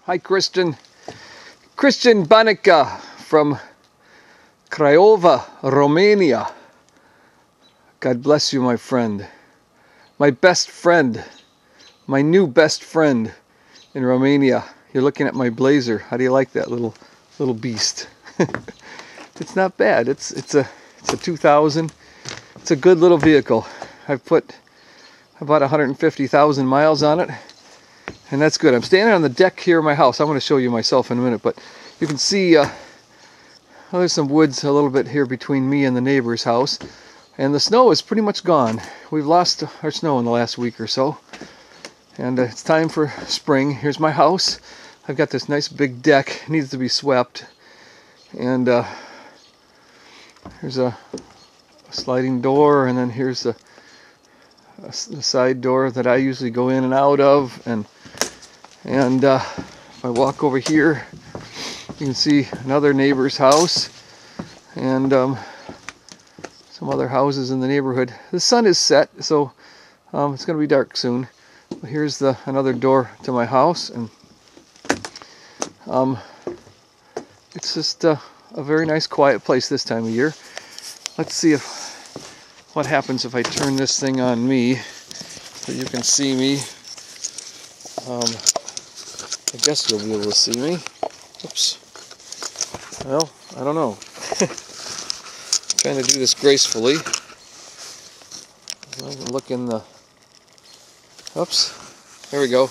Hi, Christian. Christian Banica from Craiova, Romania. God bless you, my friend. My best friend. My new best friend in Romania. You're looking at my Blazer. How do you like that little beast? It's not bad. It's a 2000. It's a good little vehicle. I've put about 150,000 miles on it, and that's good. I'm standing on the deck here of my house. I'm going to show you myself in a minute, but you can see there's some woods a little bit here between me and the neighbor's house, and the snow is pretty much gone. We've lost our snow in the last week or so, and it's time for spring. Here's my house. I've got this nice big deck. It needs to be swept, and here's a sliding door, and then here's the side door that I usually go in and out of, and if I walk over here, you can see another neighbor's house and some other houses in the neighborhood. The sun is set, so it's going to be dark soon. But here's another door to my house, and it's just a very nice, quiet place this time of year. Let's see what happens if I turn this thing on me so you can see me. I guess you'll be able to see me. Oops. Well, I don't know. Trying to do this gracefully. I can look in the... Oops. There we go.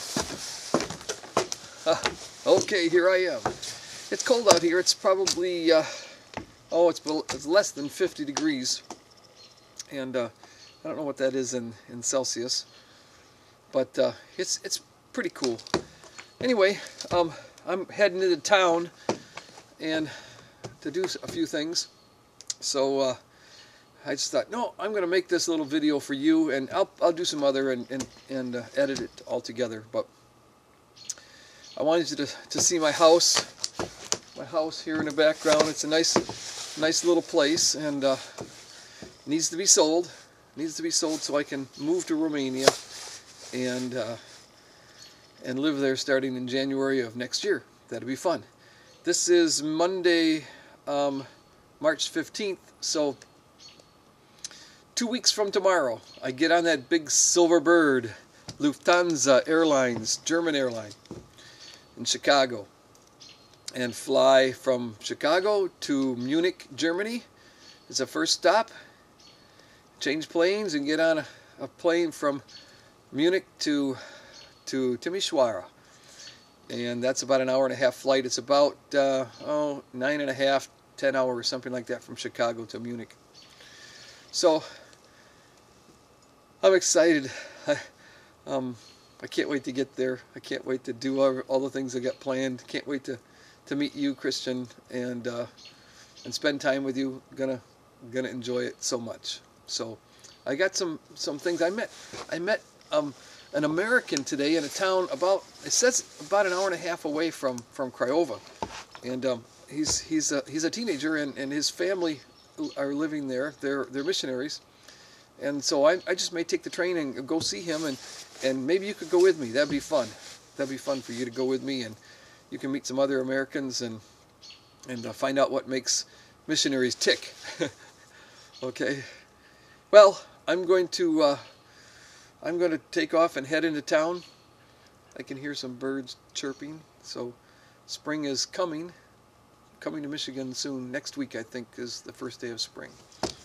Okay, here I am. It's cold out here. It's probably... it's less than 50 degrees. And I don't know what that is in Celsius, but it's pretty cool. Anyway, I'm heading into town and to do a few things. So I just thought, no, I'm going to make this little video for you, and I'll do some other and edit it all together. But I wanted you to see my house. My house here in the background. It's a nice little place, and needs to be sold. Needs to be sold so I can move to Romania and live there starting in January of next year. That'll be fun. This is Monday, March 15th, so 2 weeks from tomorrow, I get on that big silver bird, Lufthansa Airlines, German airline, in Chicago, and fly from Chicago to Munich, Germany. It's a first stop. Change planes and get on a plane from Munich to Timișoara, and that's about an hour-and-a-half flight. It's about 9.5, 10 hours, something like that, from Chicago to Munich. So I'm excited. I can't wait to get there. I can't wait to do all the things I got planned. Can't wait to meet you, Christian, and spend time with you. Gonna enjoy it so much. So I got some things. I met an American today in a town about an hour and a half away from Craiova, and he's a teenager, and his family are living there. They're missionaries, and so I just may take the train and go see him, and maybe you could go with me. That'd be fun. That'd be fun for you to go with me, and you can meet some other Americans and find out what makes missionaries tick. Okay. Well, I'm going to take off and head into town. I can hear some birds chirping, so spring is coming to Michigan soon. Next week, I think, is the first day of spring.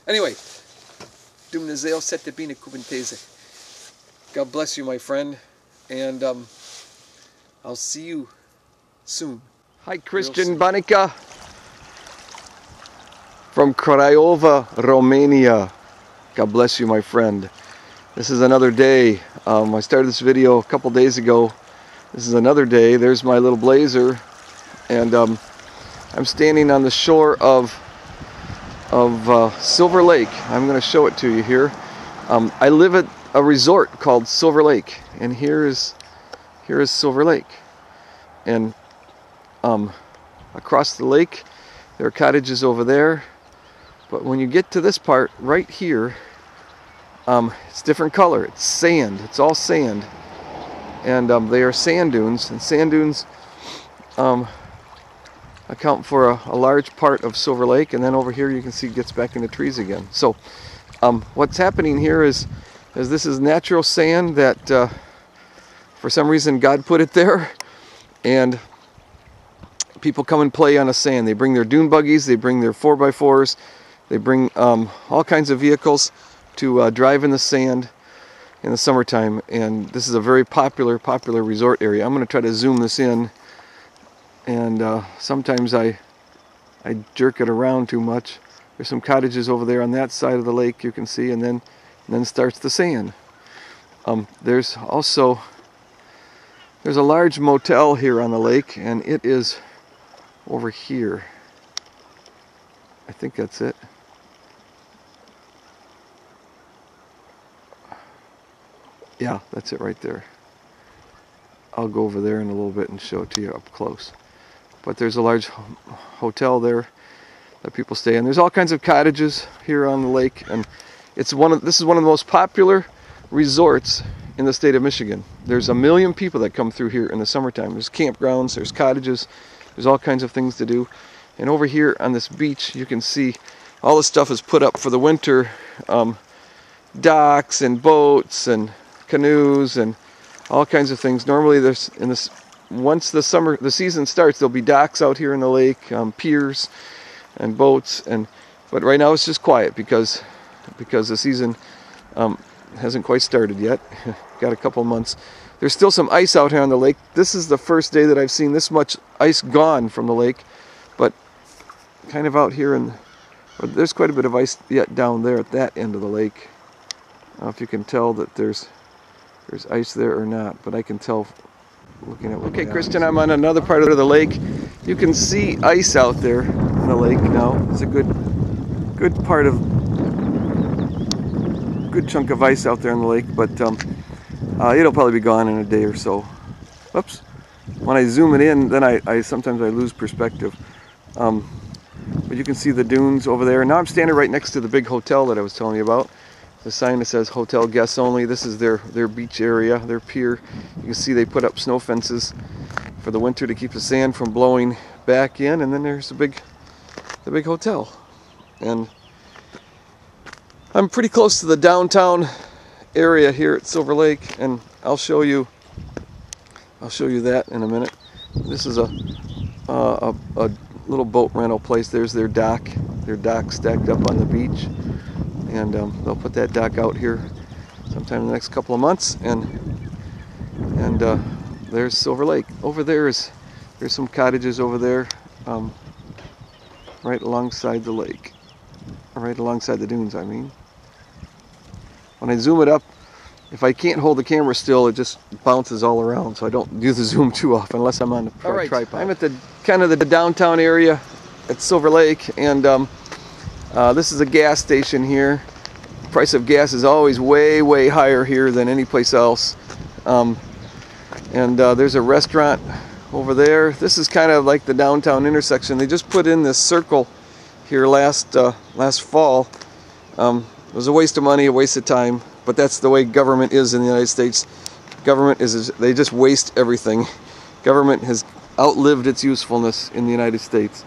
Anyway, Dumnezeu să te binecuvânteze. God bless you, my friend, and I'll see you soon. Hi, Christian Banica from Craiova, Romania. God bless you, my friend. This is another day. I started this video a couple days ago. This is another day. There's my little Blazer, and I'm standing on the shore of Silver Lake. I'm going to show it to you here. I live at a resort called Silver Lake, and here is Silver Lake, and across the lake there are cottages over there. But when you get to this part right here, it's different color. It's sand. It's all sand, and they are sand dunes. And sand dunes account for a large part of Silver Lake, and then over here you can see it gets back into trees again. So what's happening here is this is natural sand that for some reason God put it there, and people come and play on the sand. They bring their dune buggies, they bring their 4x4s, they bring all kinds of vehicles to drive in the sand in the summertime, and this is a very popular resort area. I'm going to try to zoom this in, and sometimes I jerk it around too much. There's some cottages over there on that side of the lake you can see, and then starts the sand. There's a large motel here on the lake, and it is over here. I think that's it. Yeah, that's it right there. I'll go over there in a little bit and show it to you up close. But there's a large hotel there that people stay in. There's all kinds of cottages here on the lake, and this is one of the most popular resorts in the state of Michigan. There's 1 million people that come through here in the summertime. There's campgrounds, there's cottages, there's all kinds of things to do. And over here on this beach, you can see all the stuff is put up for the winter. Docks and boats and canoes and all kinds of things. Normally once the season starts, there'll be docks out here in the lake, piers and boats, but right now it's just quiet because the season hasn't quite started yet. Got a couple months. There's still some ice out here on the lake. This is the first day that I've seen this much ice gone from the lake, but kind of out here, there's quite a bit of ice yet down there at that end of the lake. I don't know if you can tell that there's ice there or not, but I can tell looking at what. Okay, Christian, I'm on another part of the lake. You can see ice out there in the lake now. It's a good chunk of ice out there in the lake, but it'll probably be gone in a day or so. Oops. When I zoom it in, then I sometimes lose perspective. But you can see the dunes over there. Now I'm standing right next to the big hotel that I was telling you about. The sign that says hotel guests only. This is their beach area, their pier. You can see they put up snow fences for the winter to keep the sand from blowing back in, and then there's the big hotel. And I'm pretty close to the downtown area here at Silver Lake, and I'll show you that in a minute. This is a little boat rental place. There's their dock stacked up on the beach. And they'll put that dock out here sometime in the next couple of months, and there's Silver Lake. Over there's some cottages over there, right alongside the lake, right alongside the dunes, I mean. When I zoom it up, if I can't hold the camera still, it just bounces all around, so I don't do the zoom too often unless I'm on the tripod. I'm at the kind of the downtown area at Silver Lake, and this is a gas station here. The price of gas is always way higher here than any place else. There's a restaurant over there. This is kind of like the downtown intersection. They just put in this circle here last fall. It was a waste of money, a waste of time, but that's the way government is in the United States. Government they just waste everything. Government has outlived its usefulness in the United States.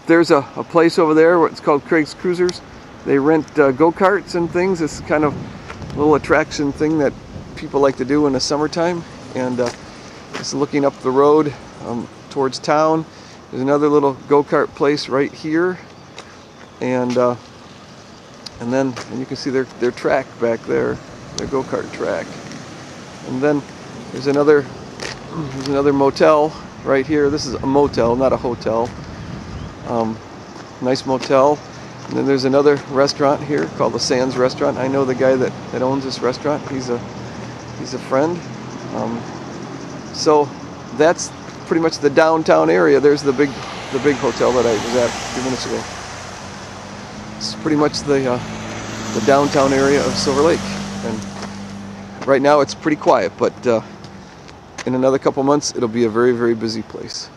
There's a place over there where it's called Craig's Cruisers. They rent go-karts and things. It's kind of a little attraction thing that people like to do in the summertime. And just looking up the road towards town, there's another little go-kart place right here. And then you can see their track back there, their go-kart track. And then there's another motel right here. This is a motel, not a hotel. Nice motel. And then there's another restaurant here called the Sands Restaurant. I know the guy that owns this restaurant. He's a friend. So that's pretty much the downtown area. There's the big hotel that I was at a few minutes ago. It's pretty much the downtown area of Silver Lake. And right now it's pretty quiet, but in another couple months it'll be a very busy place.